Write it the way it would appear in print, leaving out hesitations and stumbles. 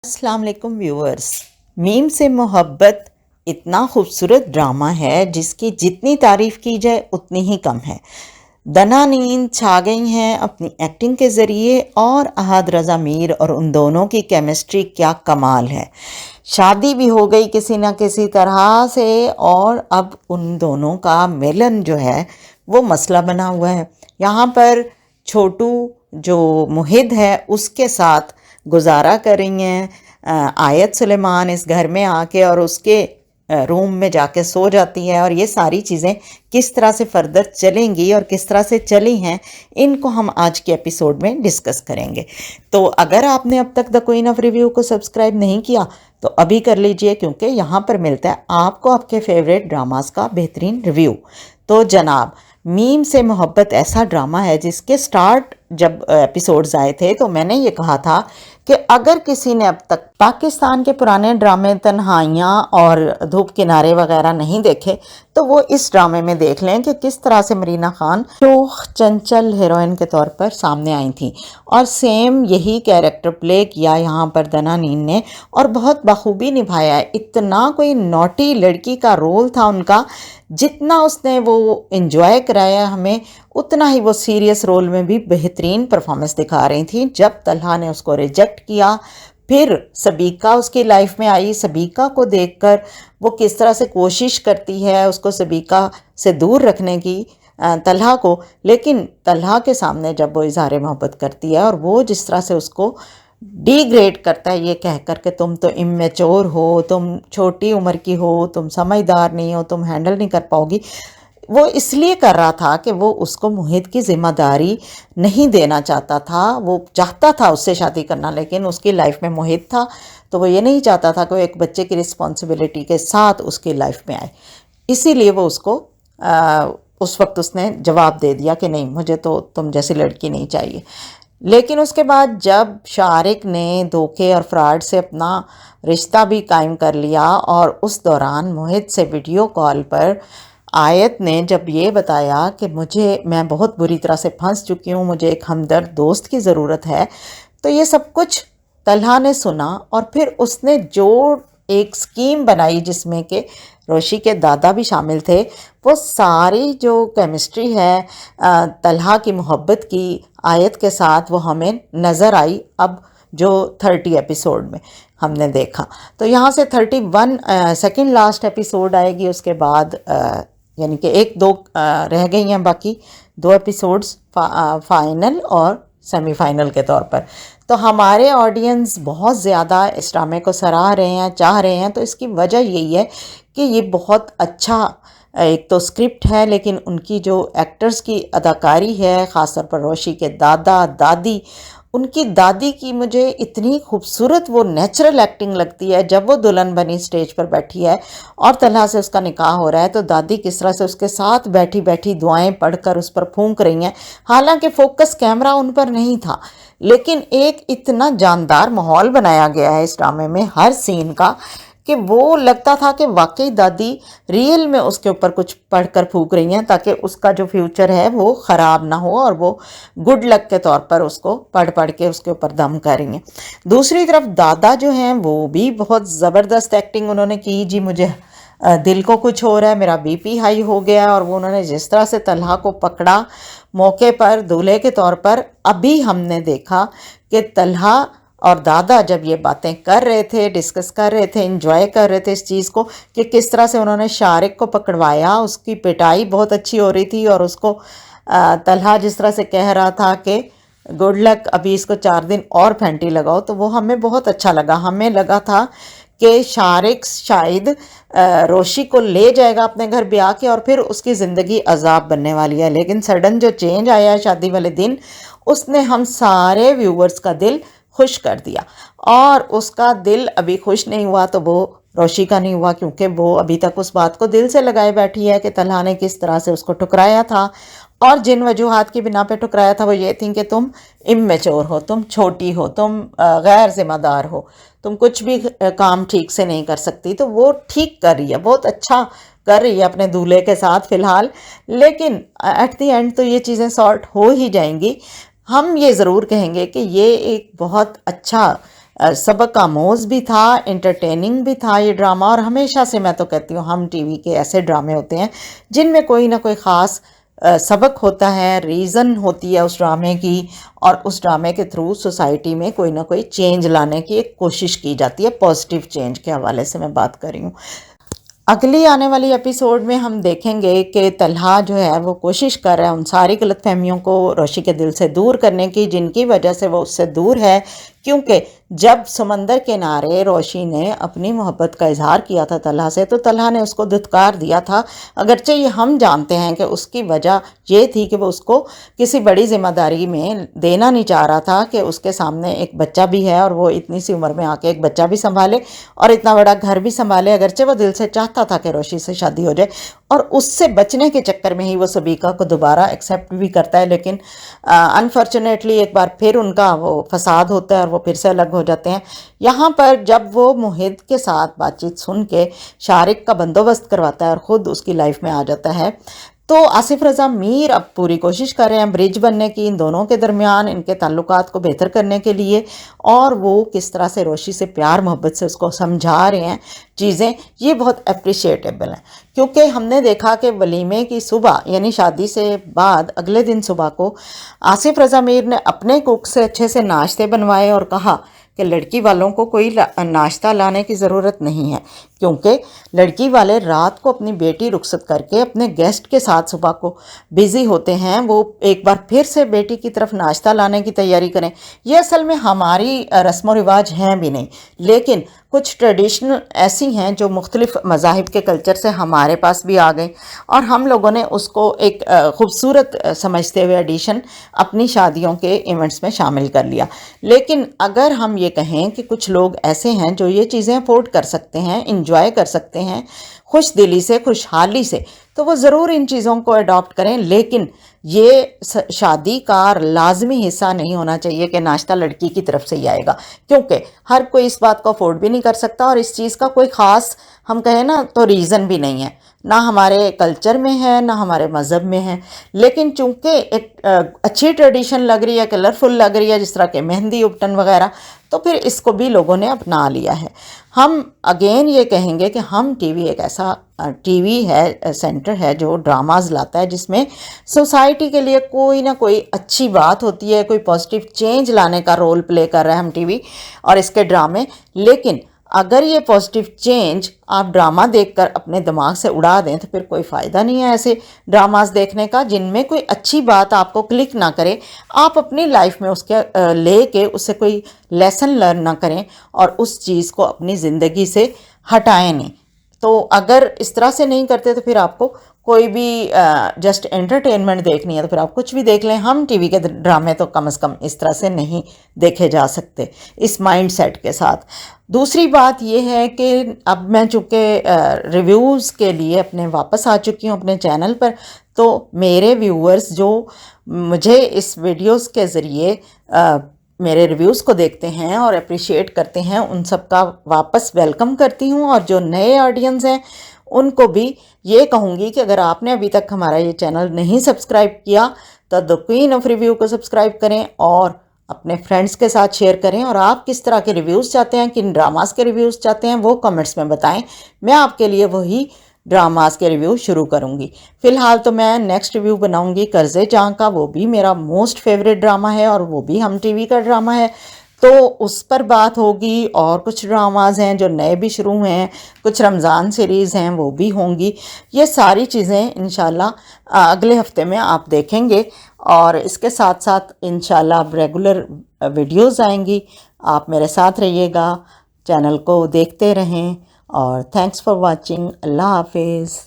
अस्सलाम वालेकुम viewers. Meme से मोहब्बत इतना खूबसूरत ड्रामा है जिसकी जितनी तारीफ़ की जाए उतनी ही कम है। दना नींद छा गई हैं अपनी एक्टिंग के ज़रिए और अहद रज़ा मीर और उन दोनों की केमिस्ट्री क्या कमाल है। शादी भी हो गई किसी न किसी तरह से और अब उन दोनों का मिलन जो है वो मसला बना हुआ है। यहाँ पर छोटू जो मुहिद है उसके साथ गुजारा कर रही हैं आयत सुलेमान इस घर में आके और उसके रूम में जाके सो जाती है। और ये सारी चीज़ें किस तरह से फर्दर चलेंगी और किस तरह से चली हैं इनको हम आज के एपिसोड में डिस्कस करेंगे। तो अगर आपने अब तक द क्वीन ऑफ रिव्यू को सब्सक्राइब नहीं किया तो अभी कर लीजिए, क्योंकि यहाँ पर मिलता है आपको आपके फेवरेट ड्रामास का बेहतरीन रिव्यू। तो जनाब, मीम से मोहब्बत ऐसा ड्रामा है जिसके स्टार्ट जब एपिसोड्स आए थे तो मैंने ये कहा था कि अगर किसी ने अब तक पाकिस्तान के पुराने ड्रामे तन्हाइयाँ और धूप किनारे वगैरह नहीं देखे तो वो इस ड्रामे में देख लें कि किस तरह से मरीना खान शोख चंचल हीरोइन के तौर पर सामने आई थी और सेम यही कैरेक्टर प्ले किया यहाँ पर दना नीन ने और बहुत बखूबी निभाया है। इतना कोई नॉटी लड़की का रोल था उनका, जितना उसने वो एंजॉय कराया हमें उतना ही वो सीरियस रोल में भी बेहतरीन परफॉर्मेंस दिखा रही थी। जब तलहा ने उसको रिजेक्ट किया, फिर सबीका उसकी लाइफ में आई, सबीका को देखकर वो किस तरह से कोशिश करती है उसको सबीका से दूर रखने की तलहा को, लेकिन तलहा के सामने जब वो इजहार मोहब्बत करती है और वो जिस तरह से उसको डिग्रेड करता है ये कह कर के तुम तो इमेच्योर हो, तुम छोटी उम्र की हो, तुम समझदार नहीं हो, तुम हैंडल नहीं कर पाओगी, वो इसलिए कर रहा था कि वो उसको मुहित की ज़िम्मेदारी नहीं देना चाहता था। वो चाहता था उससे शादी करना, लेकिन उसकी लाइफ में मुहित था तो वो ये नहीं चाहता था कि वो एक बच्चे की रिस्पॉन्सिबिलिटी के साथ उसकी लाइफ में आए। इसीलिए वो उसको उस वक्त उसने जवाब दे दिया कि नहीं, मुझे तो तुम जैसी लड़की नहीं चाहिए। लेकिन उसके बाद जब शारिक ने धोखे और फ्रॉड से अपना रिश्ता भी कायम कर लिया और उस दौरान मोहित से वीडियो कॉल पर आयत ने जब ये बताया कि मैं बहुत बुरी तरह से फंस चुकी हूँ, मुझे एक हमदर्द दोस्त की ज़रूरत है, तो ये सब कुछ तलहा ने सुना और फिर उसने जो एक स्कीम बनाई जिसमें कि रोशी के दादा भी शामिल थे, वो सारी जो केमिस्ट्री है तलहा की मोहब्बत की आयत के साथ वो हमें नज़र आई। अब जो 30 एपिसोड में हमने देखा, तो यहाँ से 31 सेकेंड लास्ट एपिसोड आएगी। उसके बाद यानी कि एक दो रह गई हैं, बाकी 2 एपिसोड्स फाइनल और सेमीफाइनल के तौर पर। तो हमारे ऑडियंस बहुत ज़्यादा इस ड्रामे को सराह रहे हैं, चाह रहे हैं। तो इसकी वजह यही है कि ये बहुत अच्छा एक तो स्क्रिप्ट है, लेकिन उनकी जो एक्टर्स की अदाकारी है, ख़ास तौर पर रोशी के दादा दादी, उनकी दादी की मुझे इतनी खूबसूरत वो नेचुरल एक्टिंग लगती है। जब वो दुल्हन बनी स्टेज पर बैठी है और तलहा से उसका निकाह हो रहा है तो दादी किस तरह से उसके साथ बैठी बैठी दुआएं पढ़कर उस पर फूंक रही हैं। हालांकि फोकस कैमरा उन पर नहीं था, लेकिन एक इतना जानदार माहौल बनाया गया है इस ड्रामे में हर सीन का कि वो लगता था कि वाकई दादी रियल में उसके ऊपर कुछ पढ़कर फूंक रही हैं ताकि उसका जो फ्यूचर है वो ख़राब ना हो, और वो गुड लक के तौर पर उसको पढ़ पढ़ के उसके ऊपर दम कर रही हैं। दूसरी तरफ दादा जो हैं वो भी बहुत ज़बरदस्त एक्टिंग उन्होंने की। जी मुझे दिल को कुछ हो रहा है, मेरा बीपी हाई हो गया, और वो उन्होंने जिस तरह से तलहा को पकड़ा मौके पर दूल्हे के तौर पर। अभी हमने देखा कि तलहा और दादा जब ये बातें कर रहे थे, डिस्कस कर रहे थे, एंजॉय कर रहे थे इस चीज़ को कि किस तरह से उन्होंने शारिक को पकड़वाया, उसकी पिटाई बहुत अच्छी हो रही थी और उसको तलहा जिस तरह से कह रहा था कि गुड लक, अभी इसको 4 दिन और फैंटी लगाओ, तो वो हमें बहुत अच्छा लगा। हमें लगा था कि शारिक शायद रोशी को ले जाएगा अपने घर ब्याह के और फिर उसकी ज़िंदगी अजाब बनने वाली है, लेकिन सडन जो चेंज आया है शादी वाले दिन, उसने हम सारे व्यूवर्स का दिल खुश कर दिया। और उसका दिल अभी खुश नहीं हुआ तो वो रोशी का नहीं हुआ, क्योंकि वो अभी तक उस बात को दिल से लगाए बैठी है कि तलहा ने किस तरह से उसको ठुकराया था और जिन वजूहात की बिना पे ठुकराया था वो ये थी कि तुम इमेच्योर हो, तुम छोटी हो, तुम गैर जिम्मेदार हो, तुम कुछ भी काम ठीक से नहीं कर सकती। तो वो ठीक कर रही है, बहुत अच्छा कर रही है अपने दूल्हे के साथ फ़िलहाल, लेकिन एट द एंड तो ये चीज़ें सॉर्ट हो ही जाएंगी। हम ये ज़रूर कहेंगे कि ये एक बहुत अच्छा सबक आमोज़ भी था, इंटरटेनिंग भी था ये ड्रामा। और हमेशा से मैं तो कहती हूँ हम टीवी के ऐसे ड्रामे होते हैं जिनमें कोई ना कोई ख़ास सबक होता है, रीज़न होती है उस ड्रामे की, और उस ड्रामे के थ्रू सोसाइटी में कोई ना कोई चेंज लाने की एक कोशिश की जाती है। पॉजिटिव चेंज के हवाले से मैं बात कर रही हूँ। अगली आने वाली एपिसोड में हम देखेंगे कि तलहा जो है वो कोशिश कर रहा है उन सारी गलतफहमियों को रोशी के दिल से दूर करने की जिनकी वजह से वो उससे दूर है, क्योंकि जब समंदर किनारे रोशी ने अपनी मोहब्बत का इजहार किया था तलहा से, तो तलहा ने उसको धुतकार दिया था। अगरचे ये हम जानते हैं कि उसकी वजह ये थी कि वो उसको किसी बड़ी जिम्मेदारी में देना नहीं चाह रहा था कि उसके सामने एक बच्चा भी है और वो इतनी सी उम्र में आके एक बच्चा भी संभाले और इतना बड़ा घर भी संभाले। अगरचे वो दिल से चाहता था कि रोशी से शादी हो जाए, और उससे बचने के चक्कर में ही वो सबीका को दोबारा एक्सेप्ट भी करता है। लेकिन अनफॉर्चुनेटली एक बार फिर उनका वो फसाद होता है और वो फिर से अलग हो जाते हैं। यहाँ पर जब वो मुहित के साथ बातचीत सुन के शारिक का बंदोबस्त करवाता है और ख़ुद उसकी लाइफ में आ जाता है, तो आसिफ रज़ा मीर अब पूरी कोशिश कर रहे हैं ब्रिज बनने की इन दोनों के दरमियान, इनके ताल्लुकात को बेहतर करने के लिए, और वो किस तरह से रोशी से प्यार मोहब्बत से उसको समझा रहे हैं चीज़ें, ये बहुत अप्रिशिएटेबल हैं। क्योंकि हमने देखा कि वलीमे की सुबह यानी शादी से बाद अगले दिन सुबह को आसिफ रज़ा मीर ने अपने कुक से अच्छे से नाश्ते बनवाए और कहा कि लड़की वालों को कोई नाश्ता लाने की ज़रूरत नहीं है, क्योंकि लड़की वाले रात को अपनी बेटी रुखसत करके अपने गेस्ट के साथ सुबह को बिज़ी होते हैं। वो एक बार फिर से बेटी की तरफ नाश्ता लाने की तैयारी करें। ये असल में हमारी रस्म व रिवाज हैं भी नहीं, लेकिन कुछ ट्रेडिशनल ऐसी हैं जो मुख्तलिफ़ मज़ाहिब के कल्चर से हमारे पास भी आ गई, और हम लोगों ने उसको एक ख़ूबसूरत समझते हुए एडिशन अपनी शादियों के इवेंट्स में शामिल कर लिया। लेकिन अगर हम ये कहें कि कुछ लोग ऐसे हैं जो ये चीज़ें अफोर्ड कर सकते हैं, इंजॉय कर सकते हैं खुश दिली से, खुशहाली से, तो वो ज़रूर इन चीज़ों को अडॉप्ट करें। लेकिन ये शादी का लाजमी हिस्सा नहीं होना चाहिए कि नाश्ता लड़की की तरफ से ही आएगा, क्योंकि हर कोई इस बात को अफोर्ड भी नहीं कर सकता, और इस चीज़ का कोई ख़ास हम कहें ना तो रीज़न भी नहीं है, ना हमारे कल्चर में है ना हमारे मज़हब में है। लेकिन चूँकि एक अच्छी ट्रेडिशन लग रही है, कलरफुल लग रही है, जिस तरह के मेहंदी उपटन वगैरह, तो फिर इसको भी लोगों ने अपना लिया है। हम अगेन ये कहेंगे कि हम टीवी एक ऐसा टीवी है, सेंटर है जो ड्रामाज लाता है, जिसमें सोसाइटी के लिए कोई ना कोई अच्छी बात होती है, कोई पॉजिटिव चेंज लाने का रोल प्ले कर रहा है हम टीवी और इसके ड्रामे। लेकिन अगर ये पॉजिटिव चेंज आप ड्रामा देखकर अपने दिमाग से उड़ा दें तो फिर कोई फ़ायदा नहीं है ऐसे ड्रामास देखने का जिनमें कोई अच्छी बात आपको क्लिक ना करे, आप अपनी लाइफ में उसके लेके उससे कोई लेसन लर्न ना करें और उस चीज़ को अपनी ज़िंदगी से हटाएं नहीं। तो अगर इस तरह से नहीं करते तो फिर आपको कोई भी जस्ट एंटरटेनमेंट देखनी है तो फिर आप कुछ भी देख लें। हम टीवी के ड्रामे तो कम से कम इस तरह से नहीं देखे जा सकते इस माइंड सेट के साथ। दूसरी बात ये है कि अब मैं चूँकि रिव्यूज़ के लिए अपने वापस आ चुकी हूँ अपने चैनल पर, तो मेरे व्यूअर्स जो मुझे इस वीडियोस के ज़रिए मेरे रिव्यूज़ को देखते हैं और अप्रिशिएट करते हैं, उन सब का वापस वेलकम करती हूँ। और जो नए ऑडियंस हैं उनको भी ये कहूँगी कि अगर आपने अभी तक हमारा ये चैनल नहीं सब्सक्राइब किया तो द क्वीन ऑफ रिव्यू को सब्सक्राइब करें और अपने फ्रेंड्स के साथ शेयर करें। और आप किस तरह के रिव्यूज़ चाहते हैं, किन ड्रामास के रिव्यूज़ चाहते हैं, वो कमेंट्स में बताएं। मैं आपके लिए वही ड्रामास के रिव्यू शुरू करूंगी। फ़िलहाल तो मैं नेक्स्ट रिव्यू बनाऊंगी कर्ज़े जहाँ का, वो भी मेरा मोस्ट फेवरेट ड्रामा है और वो भी हम टीवी का ड्रामा है, तो उस पर बात होगी। और कुछ ड्रामाज़ हैं जो नए भी शुरू हुए हैं, कुछ रमज़ान सीरीज़ हैं वो भी होंगी। ये सारी चीज़ें इंशाल्लाह अगले हफ्ते में आप देखेंगे और इसके साथ साथ इंशाल्लाह अब रेगुलर वीडियोज़ आएंगी। आप मेरे साथ रहिएगा, चैनल को देखते रहें और थैंक्स फॉर वॉचिंग। अल्लाह हाफिज़।